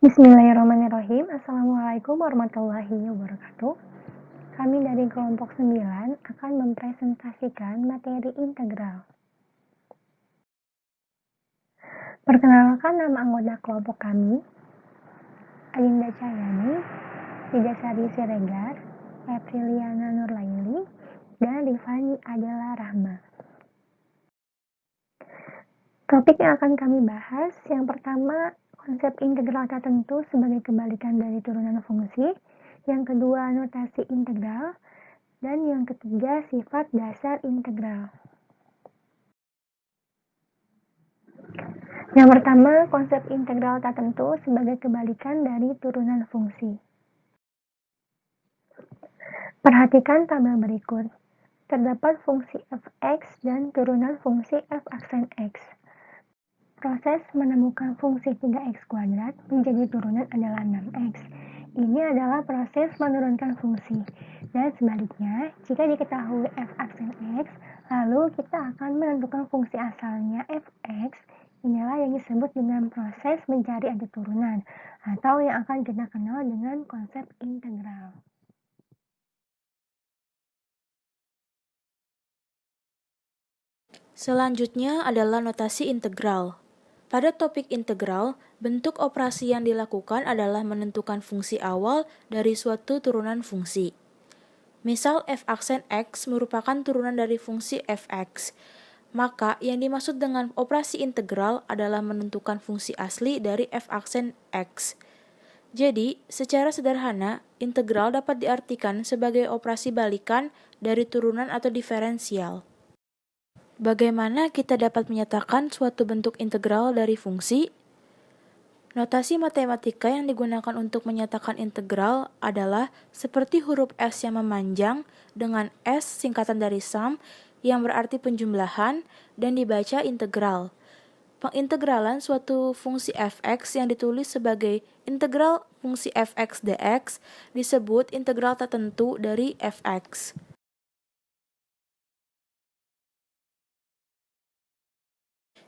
Bismillahirrahmanirrahim. Assalamualaikum warahmatullahi wabarakatuh. Kami dari kelompok 9 akan mempresentasikan materi integral. Perkenalkan nama anggota kelompok kami, Adinda Cahyani, Widasari Siregar, Apriliana Nurlaili, dan Rifani Adela Rahma. Topik yang akan kami bahas, yang pertama, konsep integral tak tentu sebagai kebalikan dari turunan fungsi, yang kedua, notasi integral, dan yang ketiga, sifat dasar integral. Yang pertama, konsep integral tak tentu sebagai kebalikan dari turunan fungsi. Perhatikan tabel berikut. Terdapat fungsi f(x) dan turunan fungsi f aksen x. Proses menemukan fungsi 3x kuadrat menjadi turunan adalah 6x. Ini adalah proses menurunkan fungsi. Dan sebaliknya, jika diketahui f aksen x, lalu kita akan menentukan fungsi asalnya fx. Inilah yang disebut dengan proses mencari antiturunan, atau yang akan kita kenal dengan konsep integral. Selanjutnya adalah notasi integral. Pada topik integral, bentuk operasi yang dilakukan adalah menentukan fungsi awal dari suatu turunan fungsi. Misal f aksen x merupakan turunan dari fungsi fx, maka yang dimaksud dengan operasi integral adalah menentukan fungsi asli dari f aksen x. Jadi, secara sederhana, integral dapat diartikan sebagai operasi balikan dari turunan atau diferensial. Bagaimana kita dapat menyatakan suatu bentuk integral dari fungsi? Notasi matematika yang digunakan untuk menyatakan integral adalah seperti huruf S yang memanjang dengan S singkatan dari sum yang berarti penjumlahan dan dibaca integral. Pengintegralan suatu fungsi fx yang ditulis sebagai integral fungsi fx dx disebut integral tak tentu dari fx.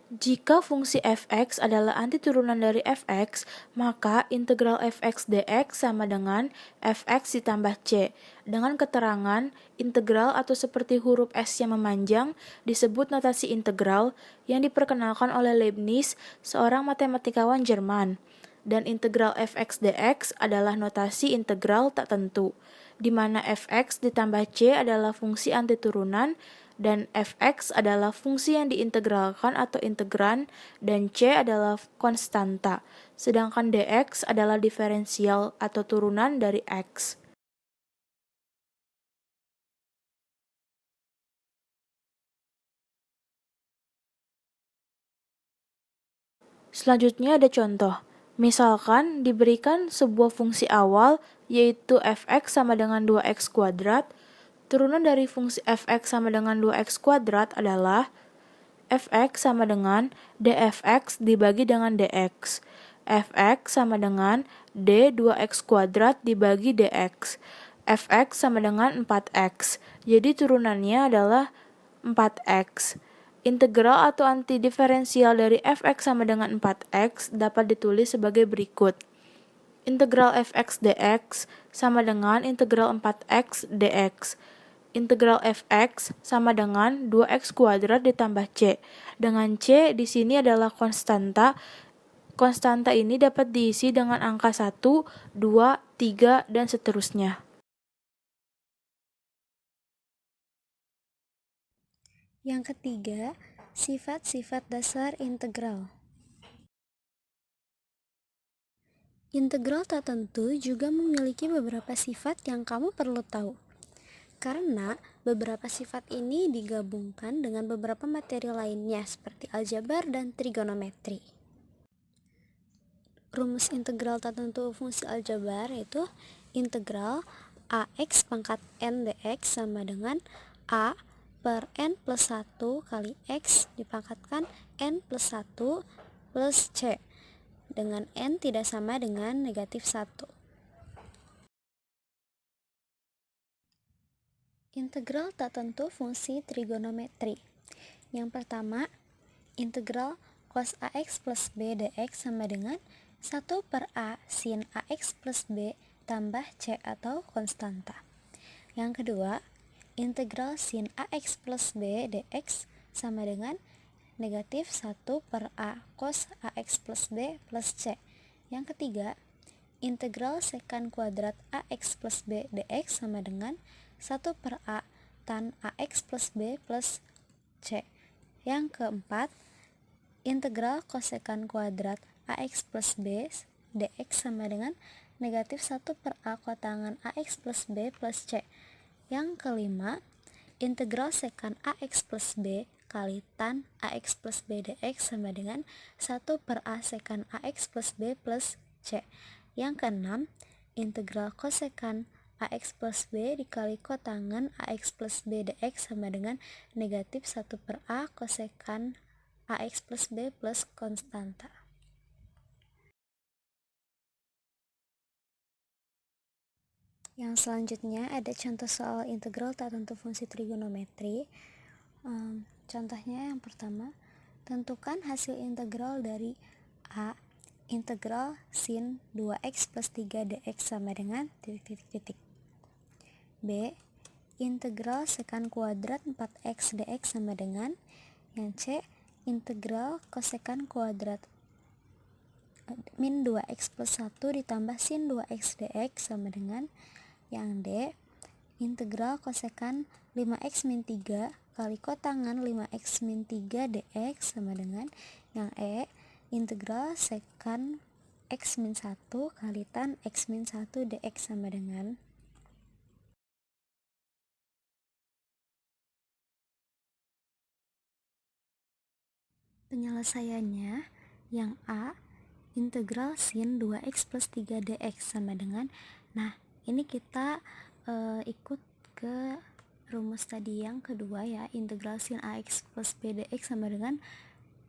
Jika fungsi fx adalah antiturunan dari fx, maka integral fx dx sama dengan fx ditambah c. Dengan keterangan, integral atau seperti huruf S yang memanjang disebut notasi integral yang diperkenalkan oleh Leibniz, seorang matematikawan Jerman. Dan integral fx dx adalah notasi integral tak tentu, di mana fx ditambah c adalah fungsi antiturunan, dan fx adalah fungsi yang diintegralkan atau integran, dan c adalah konstanta, sedangkan dx adalah diferensial atau turunan dari x. Selanjutnya ada contoh. Misalkan diberikan sebuah fungsi awal yaitu fx sama dengan 2x kuadrat. Turunan dari fungsi fx sama dengan 2x kuadrat adalah fx sama dengan dfx dibagi dengan dx. Fx sama dengan d 2x kuadrat dibagi dx. Fx sama dengan 4x. Jadi turunannya adalah 4x. Integral atau antidiferensial dari fx sama dengan 4x dapat ditulis sebagai berikut. Integral fx dx sama dengan integral 4x dx. Integral fx sama dengan 2x kuadrat ditambah c. Dengan c di sini adalah konstanta. Konstanta ini dapat diisi dengan angka 1, 2, 3, dan seterusnya. Yang ketiga, sifat-sifat dasar integral. Integral tak tentu juga memiliki beberapa sifat yang kamu perlu tahu. Karena beberapa sifat ini digabungkan dengan beberapa materi lainnya seperti aljabar dan trigonometri. Rumus integral tak tentu fungsi aljabar yaitu integral ax pangkat n dx sama dengan a per n plus 1 kali x dipangkatkan n plus 1 plus c dengan n tidak sama dengan negatif 1. Integral tak tentu fungsi trigonometri. Yang pertama, integral cos AX plus B dx sama dengan 1 per A sin AX plus B tambah C atau konstanta. Yang kedua, integral sin AX plus B dx sama dengan negatif 1 per A cos AX plus B plus C. Yang ketiga, integral sekant kuadrat AX plus B dx sama dengan 1 per A tan AX plus B plus C. Yang keempat, integral kosekant kuadrat AX plus B dx sama dengan negatif 1 per A kotangan AX plus B plus C. Yang kelima, integral sekant AX plus B kali tan AX plus B dx sama dengan 1 per A sekant AX plus B plus C. Yang keenam, integral kosekant AX plus B dikali kotangan AX plus B dx sama dengan negatif 1 per A kosekant AX plus B plus konstanta. Yang selanjutnya ada contoh soal integral tak tentu fungsi trigonometri. Contohnya yang pertama, tentukan hasil integral dari A integral sin 2x plus 3 dx sama dengan titik-titik-titik. B integral sekant kuadrat 4x dx sama dengan. Yang C integral kosekant kuadrat min 2x plus 1 ditambah sin 2x dx sama dengan. Yang D integral kosekant 5x min 3 kali kotangan 5x min 3 dx sama dengan. Yang E integral sekant x min 1 kali tan x min 1 dx sama dengan. Penyelesaiannya, yang A integral sin 2x plus 3 dx sama dengan. Nah, ini kita ikut ke rumus tadi yang kedua ya, integral sin AX plus B dx sama dengan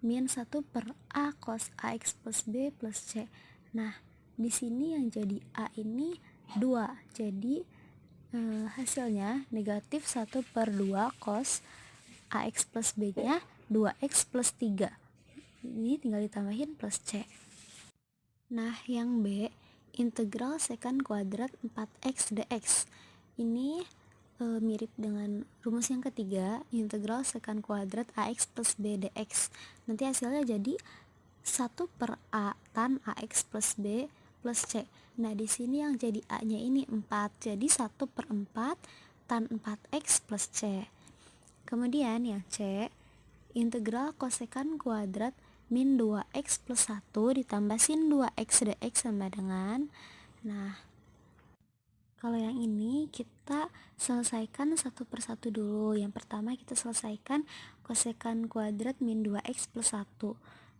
min 1 per A cos AX plus B plus C. Nah, di sini yang jadi A ini 2, jadi hasilnya negatif 1 per 2 cos AX plus B nya 2x plus 3. Ini tinggal ditambahin plus C. Nah, yang B integral sekant kuadrat 4x dx. Ini mirip dengan rumus yang ketiga, integral sekant kuadrat AX plus B dx. Nanti hasilnya jadi 1 per A tan AX plus B plus C. Nah, di sini yang jadi A-nya ini 4, jadi 1 per 4 tan 4x plus C. Kemudian yang C, integral kosekant kuadrat min 2x plus 1 ditambah sin 2x dx sama dengan. Nah, kalau yang ini kita selesaikan satu persatu dulu. Yang pertama kita selesaikan kosekant kuadrat min 2x plus 1.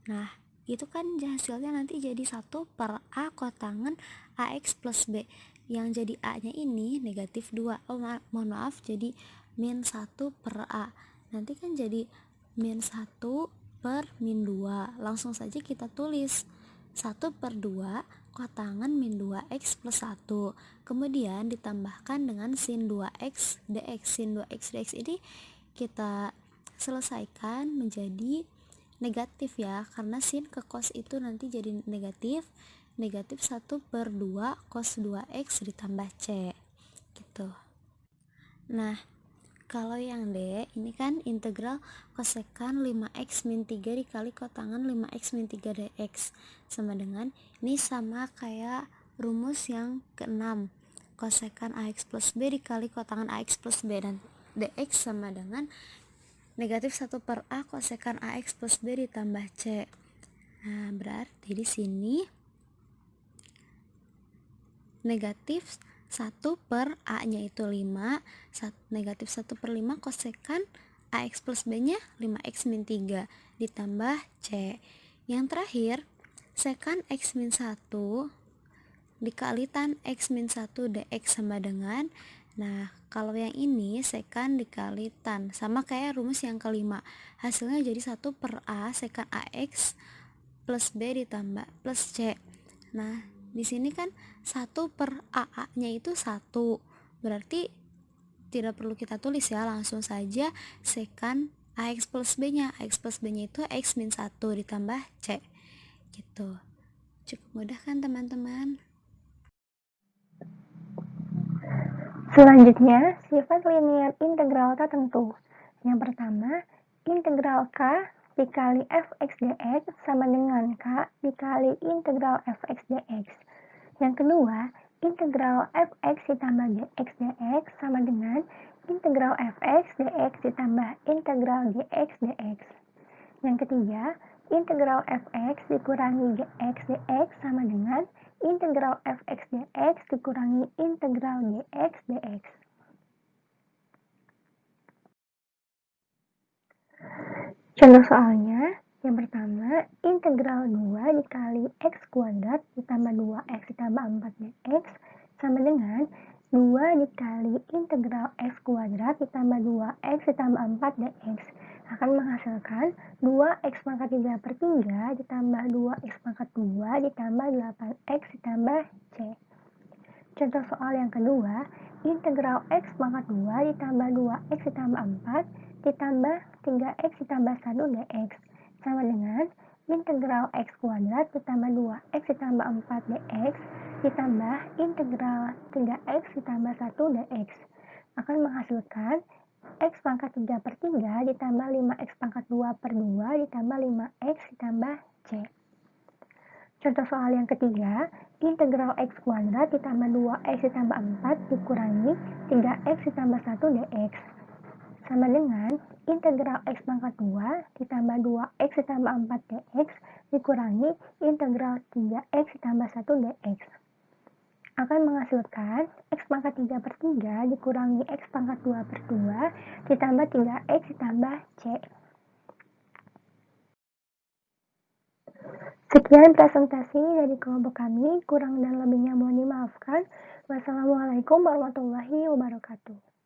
Nah, itu kan hasilnya nanti jadi 1 per A kotangan AX plus B. Yang jadi A-nya ini negatif 2. Mohon maaf, jadi min 1 per A. Nanti kan jadi min 1 per min 2. Langsung saja kita tulis 1 per 2 kotangan min 2x plus 1. Kemudian ditambahkan dengan sin 2x dx. Sin 2x dx ini kita selesaikan menjadi negatif ya, karena sin ke cos itu nanti jadi negatif. Negatif 1 per 2 cos 2x ditambah C gitu. Nah, kalau yang D ini kan integral kosekant 5x min 3 dikali kotangan 5x min 3 dx sama dengan, ini sama kayak rumus yang ke-6, kosekant AX plus B dikali kotangan AX plus B dan dx sama dengan negatif 1 per A kosekant AX plus B ditambah C. Nah, berarti di sini negatif 1 per A nya itu 5, negatif 1 per 5 kosekant AX plus B nya 5x min 3 ditambah C. Yang terakhir sekant X min 1 dikali tan X min 1 dx sama dengan. Nah, kalau yang ini sekant dikali tan, sama kayak rumus yang kelima, hasilnya jadi 1 per A sekant AX plus B ditambah plus C. Nah, di sini kan 1 per AA nya itu 1, berarti tidak perlu kita tulis ya, langsung saja sekant AX plus B-nya. AX plus B-nya itu X min 1 ditambah C. Gitu. Cukup mudah kan teman-teman? Selanjutnya, sifat linear integral tertentu. Yang pertama, integral K dikali fx dx sama dengan K dikali integral fx dx. Yang kedua, integral fx ditambah gx dx sama dengan integral fx dx ditambah integral gx dx. Yang ketiga, integral fx dikurangi gx dx sama dengan integral fx dx dikurangi integral gx dx. Contoh soalnya, yang pertama, integral 2 dikali x kuadrat ditambah 2x ditambah 4 dx sama dengan 2 dikali integral x kuadrat ditambah 2x ditambah 4 dx akan menghasilkan 2x pangkat 3 per 3 ditambah 2x pangkat 2 ditambah 8x ditambah c. Contoh soal yang kedua, integral x pangkat 2 ditambah 2x ditambah 4 ditambah 3x ditambah 1 dx sama dengan integral x kuadrat ditambah 2x ditambah 4 dx ditambah integral 3x ditambah 1 dx akan menghasilkan x pangkat 3 per 3 ditambah 5x pangkat 2 per 2 ditambah 5x ditambah c. Contoh soal yang ketiga, integral x kuadrat ditambah 2x ditambah 4 dikurangi 3x ditambah 1 dx sama dengan integral x pangkat 2 ditambah 2x ditambah 4 dx dikurangi integral 3x ditambah 1 dx akan menghasilkan x pangkat 3 per 3 dikurangi x pangkat 2 per 2 ditambah 3x ditambah c. Sekian presentasi dari kelompok kami, kurang dan lebihnya mohon dimaafkan. Wassalamualaikum warahmatullahi wabarakatuh.